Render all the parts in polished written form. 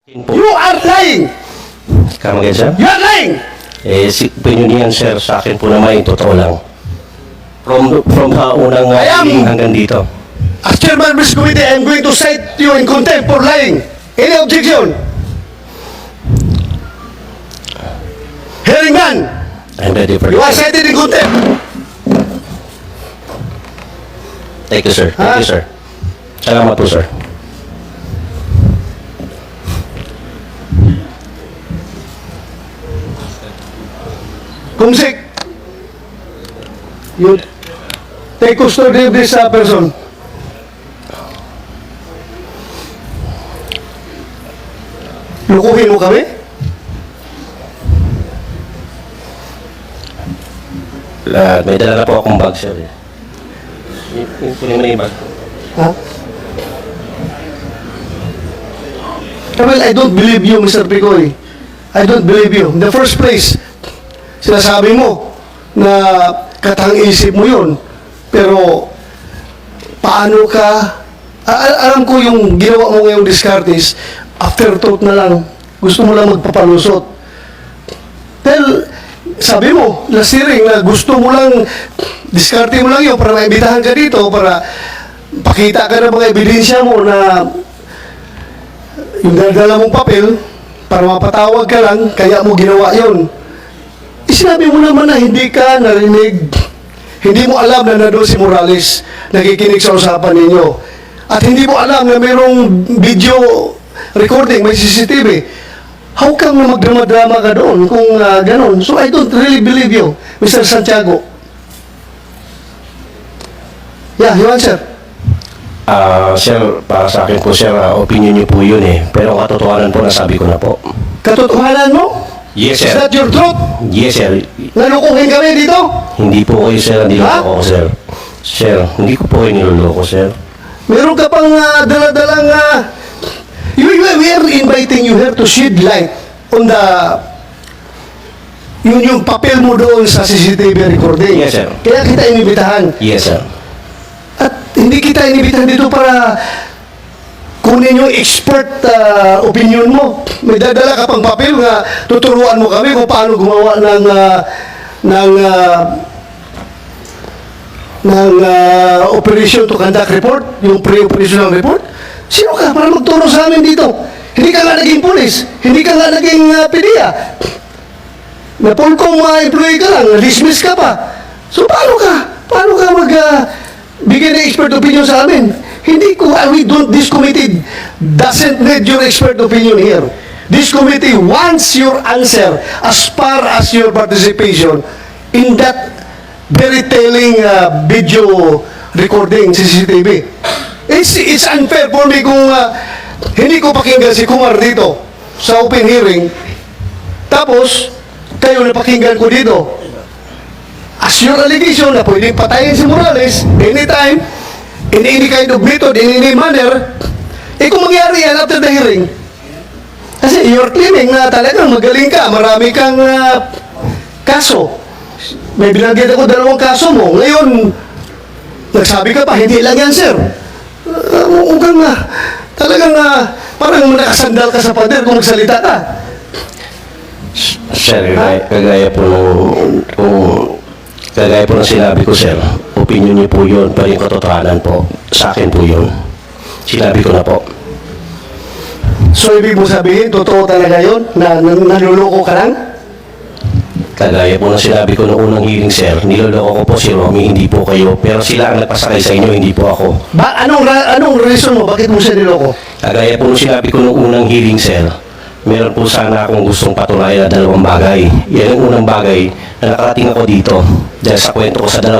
You are lying! Kamagay, sir? You are lying! Si opinion niyan, sir, sa akin po naman, totoo lang. From unang hearing hanggang dito. As chairman of this committee, I am going to cite you in contempt for lying. Any objection? Hearing none. I'm ready for You are that. cited in contempt. Thank you, sir. Thank you, sir. Salamat po, sir. Kumsik, you take custody of this person. Lukuhin mo kami? May dala na po akong bag, sir. Kunin mo na yung bag. Ha? Well, I don't believe you, Mr. Picoy. I don't believe you. In the first place, sinasabi mo na katang-isip mo yun. Pero, paano ka... alam ko yung ginawa mo ngayong discartes, afterthought na lang. Gusto mo lang magpapalusot. Well, sabi mo, last hearing na gusto mo lang, diskarte mo lang yun para maibitahan ka dito, para pakita ka ng mga ebidensya mo na yung dala mong papel, para mapatawag ka lang, kaya mo ginawa yun. Sinabi mo naman na hindi ka narinig, hindi mo alam na nandun si Morales, nakikinig sa usapan ninyo. At hindi mo alam na mayroong video recording, may CCTV. How come na magdrama-drama ka doon kung ganon? So I don't really believe you, Mr. Santiago. Yeah, you answer. Sir, para sa akin po, sir, opinion niyo po yun eh. Pero ang katotohanan po, nasabi ko na po. Katotohanan mo? Yes, Is sir. that your truth? Yes, sir. Nalukuhin kami dito? Hindi po kayo, sir, niloloko ko, sir. Sir, hindi ko po kayo niloloko, sir. Meron ka pang dala-dalang... we are inviting you here to shed light on the... yung papel mo doon sa CCTV recording. Yes, sir. Kaya kita inibitahan. Yes, sir. At hindi kita inibitahan dito para kunin yung expert opinion mo. May dadala ka pang papel nga tuturuan mo kami kung paano gumawa ng operation to conduct report, yung pre-operational report. Sino ka para magturo sa amin dito? Hindi ka nga naging pulis, hindi ka nga naging PDEA. Na Polcom employee ka lang, dismiss ka pa. So paano ka bigyan ng expert opinion sa amin? Hindi ko, this committee doesn't need your expert opinion here. This committee wants your answer as far as your participation in that very telling video recording CCTV. It's unfair for me kung hindi ko pakinggan si Kumar dito sa open hearing, tapos kayo napakinggan ko dito. As your allegation na pwedeng patayin si Morales anytime, in any kind of method, in any manner, kung mangyari yan after the hearing, kasi you're claiming na talagang magaling ka, marami kang kaso. May binanggit ako 2 kaso mo. Ngayon, nagsabi ka pa, hindi lang yan, sir. Mukhang talagang parang nakasandal ka sa pader kung magsalita ka. Sir, kagaya po ng sinabi ko, sir, opinion niyo po yun, pero yung katotohanan po, sa akin po yun. Sinabi ko na po. So, ibig mo sabihin, totoo talaga yun? Na naluloko ka lang? Kagaya po ng sinabi ko noong unang hearing, sir, niloloko ko po si Romy, hindi po kayo, pero sila ang nagpasakay sa inyo, hindi po ako. Anong reason mo? Bakit mo siya niloko? Kagaya po ng sinabi ko noong unang hearing, sir, meron po sana akong gustong patunayan na 2 bagay. Yan ang unang bagay na nakarating ako dito dahil sa kwento ko sa 2.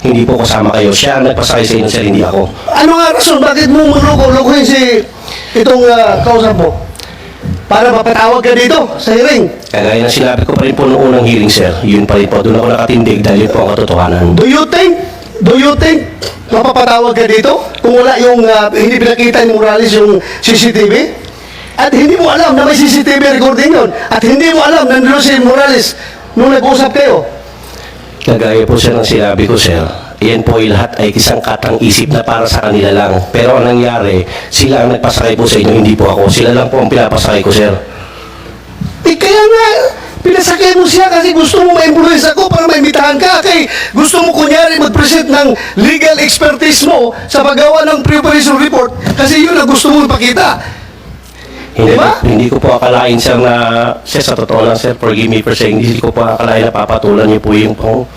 Hindi po kasama kayo. Siya ang nagpasakay sa inyo, sir, hindi ako. Ano nga rason? Bakit mo magloko-lokohin itong kausap mo? Para mapatawag ka dito sa hearing. Kagaya ng sinabi ko pa rin po noong unang hearing, sir, yun pa rin po. Doon ako nakatindig dahil yun po ang katotohanan. Do you think mapapatawag ka dito kung wala yung hindi pinakita ni Morales yung CCTV? At hindi mo alam na may CCTV recording yun. At hindi mo alam na nandun si Morales nung nag-usap kayo. Kagaya po, sir, ng sinabi ko, sir, yan po ay lahat ay isang katang isip na para sa kanila lang. Pero ang nangyari, sila ang nagpasakay po sa inyo, hindi po ako. Sila lang po ang pinapasakay ko, sir. Kaya nga, pinasakay mo siya kasi gusto mo ma-influence ako para maimitahan ka. Kay gusto mo kunyari mag-present ng legal expertise mo sa paggawa ng pre-operation report kasi yun ang gusto mo ipakita. Hindi, Diba? hindi ko po akalain, sir, na, sir, sa totoo lang, sir, forgive me for saying, hindi ko po akalain na papatulan niyo po yung pong,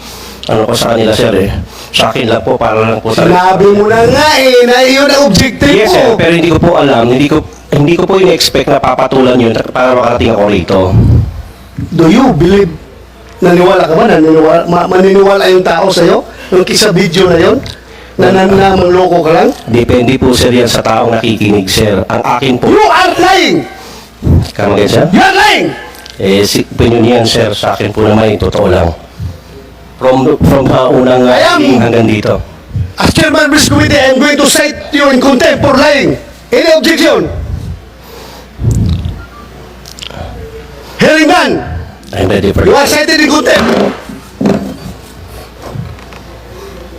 ano ko sa kanila, sir, eh. Sa akin lang po, para lang po sa... Sinabi mo na nga na yun ang objective Yes, sir, mo. pero hindi ko po alam, hindi ko po in-expect na papatulan yun para makarating ako rito. Do you believe? Naniwala ka ba? Maniniwala yung tao sa'yo? Yung kisa video na yun? Na manloko ka lang? Depende po, sir, yan sa taong nakikinig, sir. Ang akin po... You are lying! Kama ganyan, sir? You are lying! Opinion yan, sir. Sa akin po naman, yung totoo lang. From unang I am- meeting hanggang dito. As chairman of this committee, I am going to cite you in contempt for lying. Any objection? Hearing none, I'm ready for you are it. cited in contempt.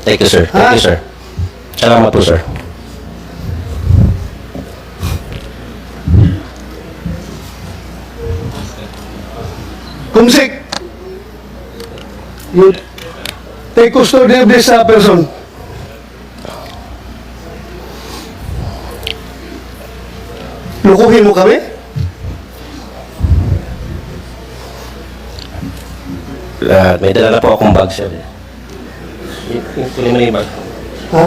Thank you, sir. Thank you, sir. Salamat po, sir. Kumsik, you take custody of this person. Lukuhin mo kami? May dala na po akong bag, sir. Kunin mo na yung bag. Ha?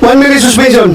1 minute suspension.